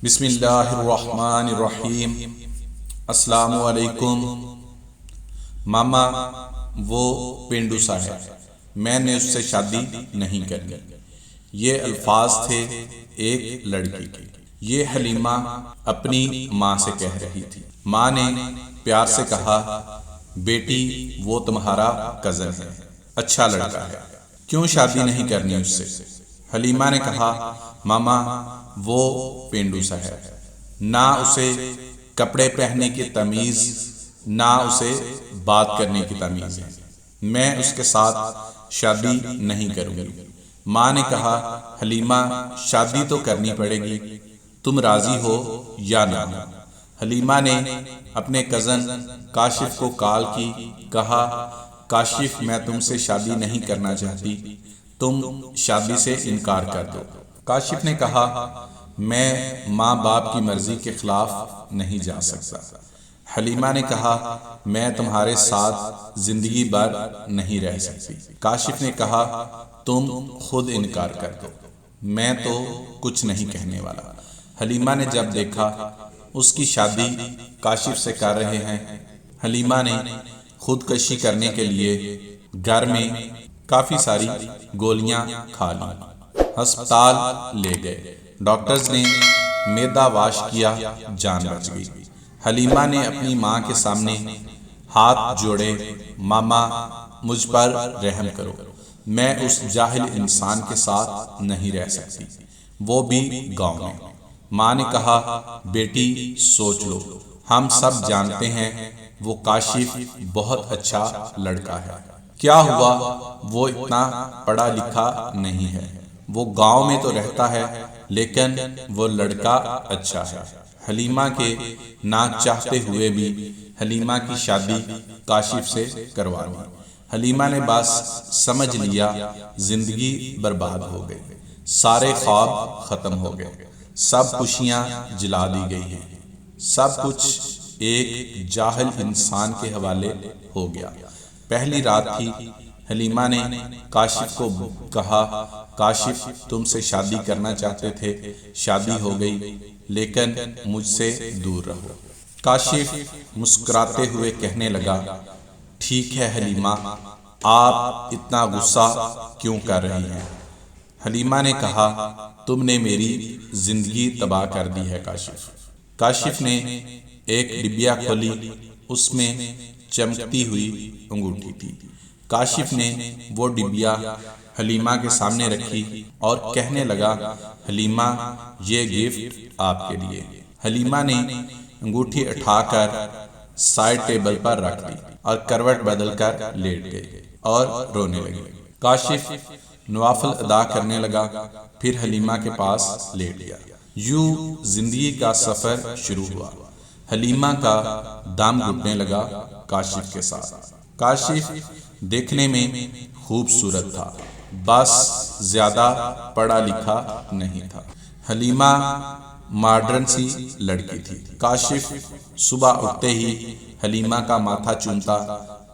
بسم اللہ الرحمن الرحیم۔ السلام علیکم۔ ماما وہ پینڈو سا ہے، میں نے اس سے شادی نہیں کرنی۔ یہ الفاظ تھے ایک لڑکی کے۔ یہ حلیمہ اپنی ماں سے کہہ رہی تھی۔ ماں نے پیار سے کہا، بیٹی وہ تمہارا کزن ہے، اچھا لڑکا ہے، کیوں شادی نہیں کرنی اس سے؟ حلیمہ نے کہا، ماما وہ پینڈو سا ہے، نہ اسے کپڑے پہننے کی تمیز نہ اسے بات کرنے کی تمیز ہے، میں اس کے ساتھ شادی نہیں کروں گی۔ ماں نے کہا، حلیمہ شادی تو کرنی پڑے گی، تم راضی ہو یا نہ ہو؟ حلیمہ نے اپنے کزن کاشف کو کال کی، کہا، کاشف میں تم سے شادی نہیں کرنا چاہتی، تم شادی سے انکار کر دو۔ کاشف نے کہا، میں ماں باپ کی مرضی کے خلاف نہیں جا سکتا۔ حلیمہ نے کہا، میں تمہارے ساتھ زندگی بھر نہیں رہ سکتی۔ کاشف نے کہا، تم خود انکار کر دو، میں تو کچھ نہیں کہنے والا۔ حلیمہ نے جب دیکھا اس کی شادی کاشف سے کر رہے ہیں، حلیمہ نے خودکشی کرنے کے لیے گھر میں کافی ساری گولیاں کھا لیں، ہسپتال لے گئے، ڈاکٹرز نے معدہ واش کیا، جان بچ گئی۔ حلیمہ نے اپنی ماں کے سامنے ہاتھ جوڑے، ماما مجھ پر رحم کرو، میں اس جاہل انسان کے ساتھ نہیں رہ سکتی، وہ بھی گاؤں میں۔ ماں نے کہا، بیٹی سوچ لو، ہم سب جانتے ہیں وہ کاشف بہت اچھا لڑکا ہے، کیا ہوا وہ اتنا پڑھا لکھا نہیں ہے، وہ گاؤں میں تو رہتا ہے لیکن وہ لڑکا اچھا ہے۔ حلیمہ کے نہ چاہتے ہوئے بھی حلیمہ کی شادی کاشف سے کروا دی۔ حلیمہ نے بس سمجھ لیا زندگی برباد ہو گئی، سارے خواب ختم ہو گئے، سب خوشیاں جلا دی گئی ہیں، سب کچھ ایک جاہل انسان کے حوالے ہو گیا۔ پہلی رات تھی، حلیمہ نے کاشف کو کہا، کاشف تم سے شادی کرنا چاہتے تھے، شادی ہو گئی، لیکن مجھ سے دور رہو۔ کاشف مسکراتے ہوئے کہنے لگا، ٹھیک ہے حلیمہ، آپ اتنا غصہ کیوں کر رہی ہیں؟ حلیمہ نے کہا، تم نے میری زندگی تباہ کر دی ہے کاشف۔ کاشف نے ایک ڈبیا کھولی، اس میں چمکتی ہوئی انگوٹھی تھی۔ کاشف نے وہ ڈبیا حلیمہ کے سامنے رکھی اور کہنے لگا، حلیمہ یہ گفٹ آپ کے لیے۔ حلیمہ نے انگوٹھی اٹھا کر سائڈ ٹیبل پر رکھ دی اور کروٹ بدل کر لیٹ گئی اور رونے لگی۔ کاشف نوافل ادا کرنے لگا، پھر حلیمہ کے پاس لیٹ گیا۔ یوں زندگی کا سفر شروع ہوا۔ حلیمہ کا دم گھٹنے لگا کاشف کے ساتھ۔ کاشف دیکھنے میں خوبصورت تھا، بس زیادہ پڑھا لکھا نہیں تھا۔ حلیمہ ماڈرن سی لڑکی تھی۔ کاشف صبح اٹھتے ہی حلیمہ کا ماتھا چومتا،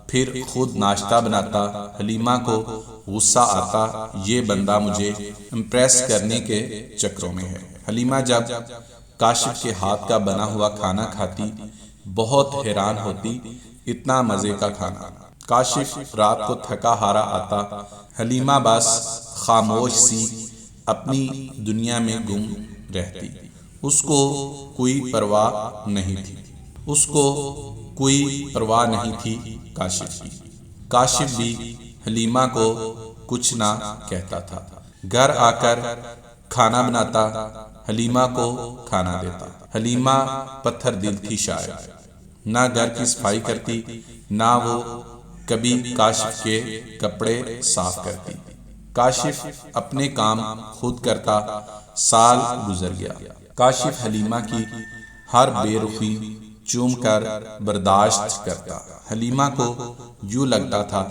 پھر خود ناشتہ بناتا۔ حلیمہ کو غصہ آتا، یہ بندہ مجھے امپریس کرنے کے چکروں میں ہے۔ حلیمہ جب کاشف کے ہاتھ کا بنا ہوا کھانا کھاتی بہت حیران ہوتی، اتنا مزے کا کھانا۔ کاشف رات کو تھکا ہارا آتا، حلیمہ بس خاموش سی اپنی دنیا میں گم رہتی، اس کو کوئی پرواہ نہیں تھی، اس کو کوئی پرواہ نہیں تھی کاشف کی۔ کاشف بھی حلیمہ کو کچھ نہ کہتا تھا، گھر آ کر کھانا بناتا، حلیمہ کو کھانا دیتا۔ حلیمہ پتھر دل تھی شاید، نہ گھر کی صفائی کرتی، نہ وہ کبھی کاشف کے کپڑے صاف کرتی۔ کاشف اپنے کام خود کرتا، سال گزر گیا۔ کاشف حلیمہ کی ہر بے رخی چوم کر برداشت کرتا۔ حلیمہ کو یوں لگتا تھا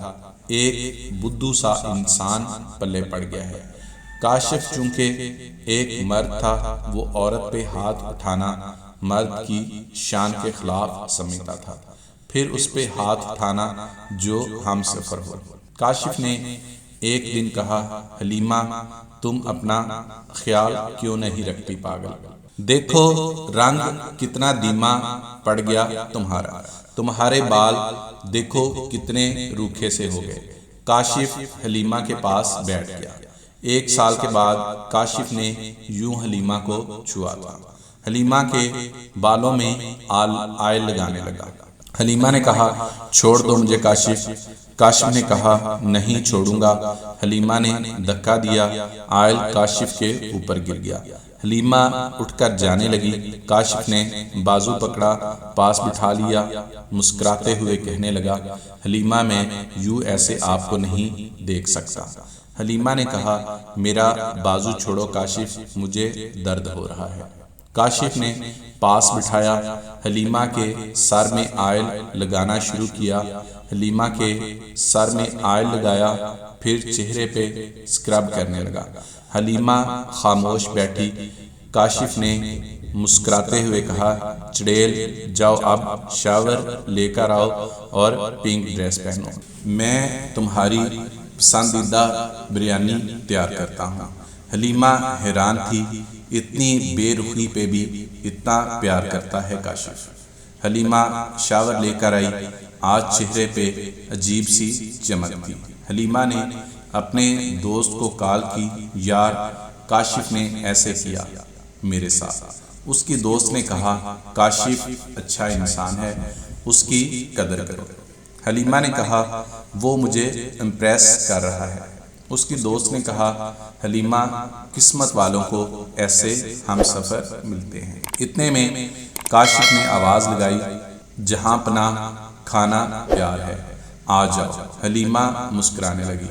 ایک بدھو سا انسان پلے پڑ گیا ہے۔ کاشف چونکہ ایک مرد تھا، وہ عورت پہ ہاتھ اٹھانا مرد کی شان کے خلاف سمجھتا تھا، پھر اس پہ ہاتھ اٹھانا جو ہم سفر ہو۔ کاشف نے ایک دن کہا، حلیمہ تم اپنا خیال کیوں نہیں رکھتی پاگل؟ دیکھو رنگ کتنا دھیما پڑ گیا تمہارا، تمہارے بال دیکھو کتنے روکھے سے ہو گئے۔ کاشف حلیمہ کے پاس بیٹھ گیا۔ 1 سال کے بعد کاشف نے یوں حلیمہ کو چھوا تھا۔ حلیمہ کے بالوں میں آئل لگانے لگا۔ حلیمہ نے کہا چھوڑ دو مجھے کاشف۔ کاشف نے کہا نہیں چھوڑوں گا۔ حلیمہ نے دھکا دیا، آئل کاشف کے اوپر گر گیا۔ حلیمہ اٹھ کر جانے لگی۔ کاشف نے بازو پکڑا، پاس بٹھا لیا، مسکراتے ہوئے کہنے لگا حلیمہ میں یوں ایسے آپ کو نہیں دیکھ سکتا۔ حلیمہ نے کہا میرا بازو چھوڑو کاشف، مجھے درد ہو رہا ہے۔ کاشف نے پاس بٹھایا، حلیمہ کے سر میں آئل لگانا شروع کیا۔ حلیمہ کے سر میں آئل لگایا، پھر چہرے پہ سکرب کرنے لگا۔ حلیمہ خاموش بیٹھی۔ کاشف نے مسکراتے ہوئے کہا چڑیل جاؤ اب شاور لے کر آؤ اور پنک ڈریس پہنو، میں تمہاری پسندیدہ بریانی تیار کرتا ہوں۔ حلیمہ حیران تھی، اتنی بے رخی پہ بھی اتنا پیار کرتا ہے کاشف۔ حلیمہ شاور لے کر آئی، آج چہرے پہ عجیب سی چمک تھی۔ حلیمہ نے اپنے دوست کو کال کی، یار کاشف نے ایسے کیا میرے ساتھ۔ اس کی دوست نے کہا کاشف اچھا انسان ہے، اس کی قدر کرو۔ حلیمہ نے کہا وہ مجھے امپریس کر رہا ہے۔ اس کی دوست نے کہا حلیمہ قسمت والوں کو ایسے ہم سفر ملتے ہیں۔ اتنے میں کاشف نے آواز لگائی جہاں پناہ کھانا پیار ہے، آ جاؤ۔ حلیمہ مسکرانے لگی،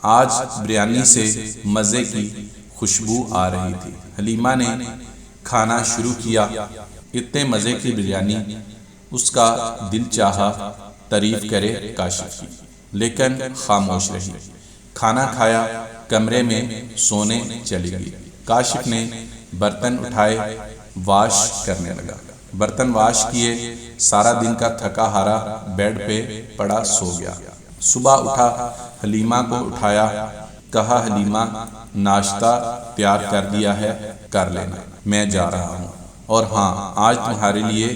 آج بریانی سے مزے کی خوشبو آ رہی تھی۔ حلیمہ نے کھانا شروع کیا، اتنے مزے کی بریانی اس کا دل چاہا تعریف کرے کاشف کی، لیکن خاموش رہی۔ کھانا کھایا، کمرے میں سونے چلی گئی۔ کاشف نے برتن اٹھائے، واش کرنے لگا۔ برتن واش کیے، سارا دن کا تھکا ہارا بیڈ پہ پڑا سو گیا۔ صبح اٹھا، حلیمہ کو اٹھایا، کہا حلیمہ ناشتہ تیار کر دیا ہے، کر لینا، میں جا رہا ہوں، اور ہاں آج تمہارے لیے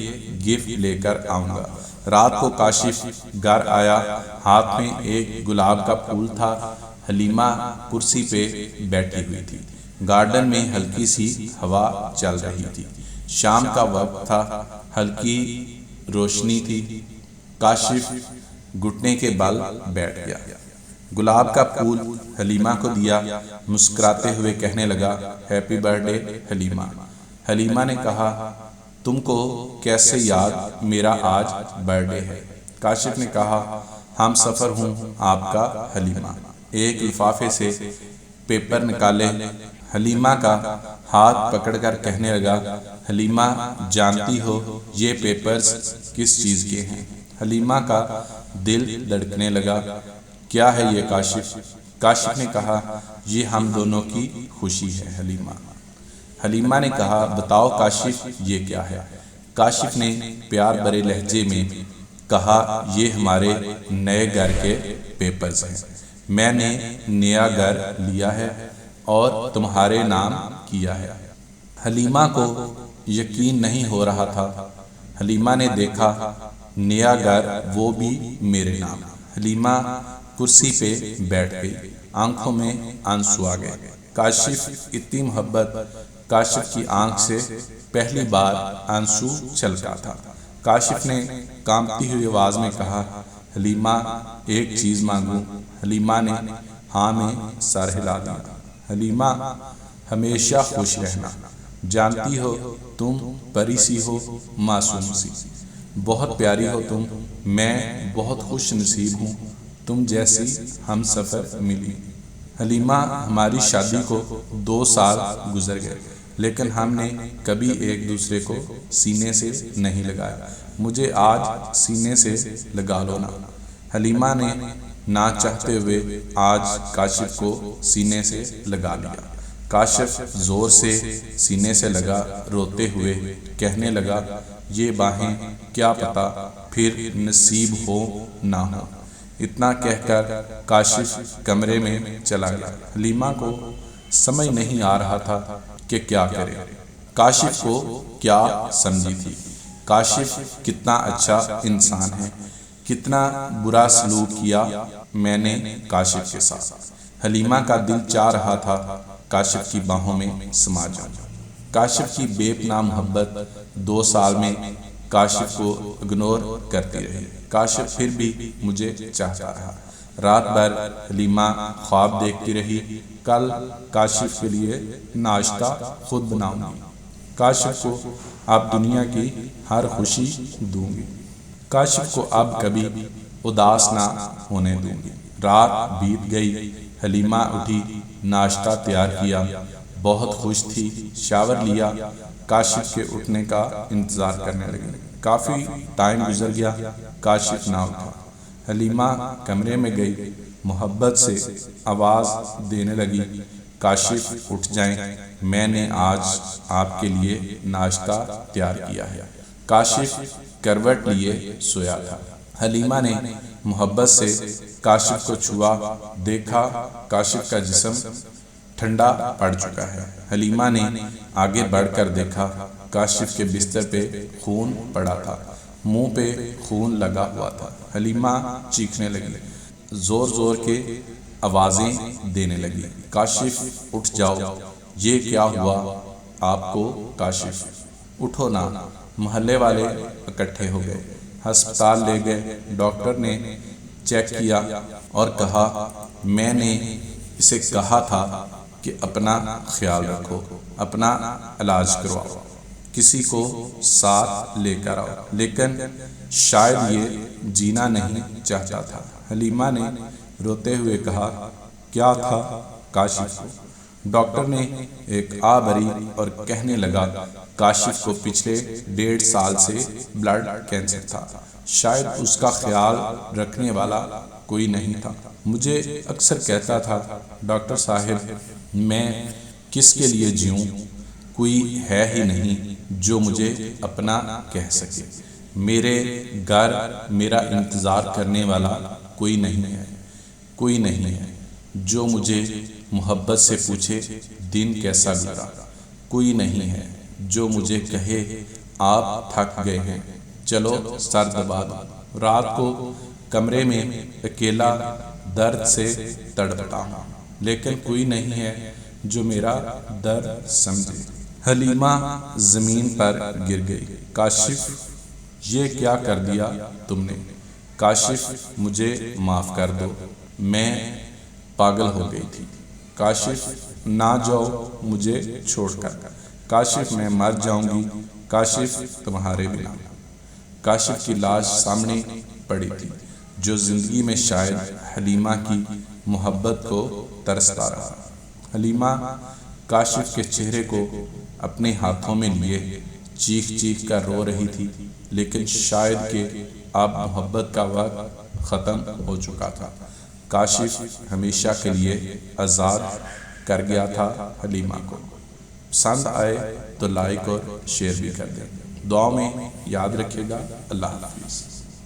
گفٹ لے کر آؤں گا۔ رات کو کاشف گھر آیا، ہاتھ میں ایک گلاب کا پھول تھا۔ حلیمہ کرسی پہ بیٹھی ہوئی تھی، گارڈن میں ہلکی سی ہوا چل رہی تھی، شام کا وقت تھا، ہلکی روشنی تھی۔ کاشف گھٹنے کے بل بیٹھ گیا، گلاب کا پھول حلیمہ کو دیا، مسکراتے ہوئے کہنے لگا happy birthday Halima. Halima نے کہا تم کو کیسے یاد میرا آج برتھ ڈے ہے؟ کاشف نے کہا ہم سفر ہوں آپ کا حلیمہ۔ ایک لفافے سے پیپر نکالے، حلیمہ کا ہاتھ پکڑ کر کہنے لگا حلیمہ جانتی ہو یہ پیپرز کس چیز کے ہیں؟ حلیمہ کا دل دھڑکنے لگا، کیا ہے یہ کاشف؟ کاشف نے کہا یہ ہم دونوں کی خوشی ہے حلیمہ۔ حلیمہ نے کہا بتاؤ کاشف یہ کیا ہے؟ کاشف نے پیار بھرے لہجے میں کہا یہ ہمارے نئے گھر کے پیپرز ہیں، میں نے نیا گھر لیا ہے اور تمہارے نام کیا ہے۔ حلیمہ کو یقین نہیں ہو رہا تھا۔ حلیمہ نے دیکھا نیا گھر وہ بھی میرے نام۔ حلیمہ کرسی پہ بیٹھ گئی، آنکھوں میں آنسو آ گئے۔ کاشف اتنی محبت، کاشف کی آنکھ سے پہلی بار آنسو چھلکا تھا۔ کاشف نے کانپتی ہوئی آواز میں کہا حلیمہ ایک چیز مانگوں؟ حلیمہ نے ہاں میں سر ہلا دیا۔ حلیمہ ہمیشہ خوش رہنا، جانتی ہو تم پری سی ہو، معصوم سی، بہت پیاری ہو تم، میں بہت خوش نصیب ہوں تم جیسی ہم سفر ملی۔ حلیمہ ہماری شادی کو 2 سال گزر گئے، لیکن ہم نے کبھی ایک دوسرے کو سینے سے نہیں لگایا، مجھے آج سینے سے لگا لو نا۔ حلیمہ نے نہ چاہتے ہوئے آج کاشف کو سینے سے لگا لیا۔ کاشف زور سے سینے سے لگا، روتے ہوئے کہنے لگا یہ باہیں کیا پتا پھر نصیب ہو نہ ہو۔ اتنا کہہ کر کاشف کمرے میں چلا گیا۔ حلیمہ کو سمجھ نہیں آ رہا تھا کہ کیا کرے۔ کاشف کو کیا سمجھی تھی؟ کاشف کتنا اچھا انسان ہے، کتنا برا سلوک کیا میں نے کاشف کے ساتھ۔ حلیمہ کا دل چاہ رہا تھا کاشف کی باہوں میں سما جاؤں۔ کاشف کی بے پناہ محبت 2 سال میں کاشف کو اگنور کرتی رہی۔ کاشف پھر بھی مجھے چاہتا رہا۔ رات بھر حلیمہ خواب دیکھتی رہی، کل کاشف کے لیے ناشتہ خود بناؤں گی، کاشف کو اب دنیا کی ہر خوشی دوں گی، کاشف کو اب کبھی اداس نہ ہونے دوں گی۔ رات بیت گئی، حلیمہ اٹھی، ناشتہ تیار کیا، بہت خوش تھی، شاور لیا، کاشف کے اٹھنے کا انتظار کرنے لگی۔ کافی ٹائم گزر گیا، کاشف نہ اٹھا۔ حلیمہ کمرے میں گئی، محبت سے آواز دینے لگی، کاشف اٹھ جائیں، میں نے آج آپ کے لیے ناشتہ تیار کیا ہے۔ کاشف کروٹ لیے سویا تھا۔ حلیمہ نے محبت سے کاشف کو چھوا، دیکھا کاشف کا جسم ٹھنڈا پڑ چکا ہے۔ حلیمہ نے آگے بڑھ کر دیکھا، کاشف کے بستر پہ خون پڑا تھا، منہ پہ خون لگا ہوا تھا۔ حلیمہ چیخنے لگی، زور زور کے آوازیں دینے لگی، کاشف اٹھ جاؤ، یہ کیا ہوا آپ کو؟ کاشف اٹھو نا۔ محلے والے اکٹھے ہو گئے، ہسپتال لے گئے، ڈاکٹر نے چیک کیا اور کہا میں نے اسے کہا تھا کہ اپنا خیال رکھو، اپنا علاج کرواؤ، کسی کو ساتھ لے کر آؤ، لیکن شاید یہ جینا نہیں چاہتا تھا۔ حلیمہ نے روتے ہوئے کہا کیا تھا کاشف کو؟ ڈاکٹر نے ایک آہ بھری اور کہنے لگا کاشف کو پچھلے 1.5 سال سے بلڈ کینسر تھا، شاید اس کا خیال رکھنے والا کوئی نہیں تھا۔ مجھے اکثر کہتا تھا ڈاکٹر صاحب میں کس کے لیے جیوں، کوئی ہے ہی نہیں جو مجھے اپنا کہہ سکے، میرے گھر میرا انتظار کرنے والا کوئی نہیں ہے، کوئی نہیں ہے جو مجھے محبت سے پوچھے دن کیسا گزرا، کوئی نہیں ہے جو مجھے کہے آپ تھک گئے ہیں چلو سر دبا دو۔ رات کو کمرے میں اکیلا درد سے تڑپتا ہوں، لیکن کوئی نہیں ہے جو میرا درد سمجھے۔ حلیمہ زمین پر گر گئی، کاشف یہ کیا کر دیا تم نے؟ کاشف مجھے معاف کر دو، میں پاگل ہو گئی تھی، کاشف نہ جاؤ مجھے چھوڑ کر، کاشف میں مر جاؤں گی کاشف تمہارے بنا۔ کاشف کی لاش سامنے پڑی تھی، جو زندگی میں شاید حلیمہ کی محبت کو ترستا رہا۔ حلیمہ کاشف کے چہرے کو اپنے ہاتھوں میں لیے چیخ چیخ کر رو رہی تھی، لیکن شاید کہ اب محبت کا وقت ختم ہو چکا تھا، کاشف ہمیشہ کے لیے آزاد کر گیا تھا حلیمہ کو۔ پسند آئے تو لائک اور شیئر بھی کر دیں، دعاؤں میں یاد رکھیے گا۔ اللہ حافظ۔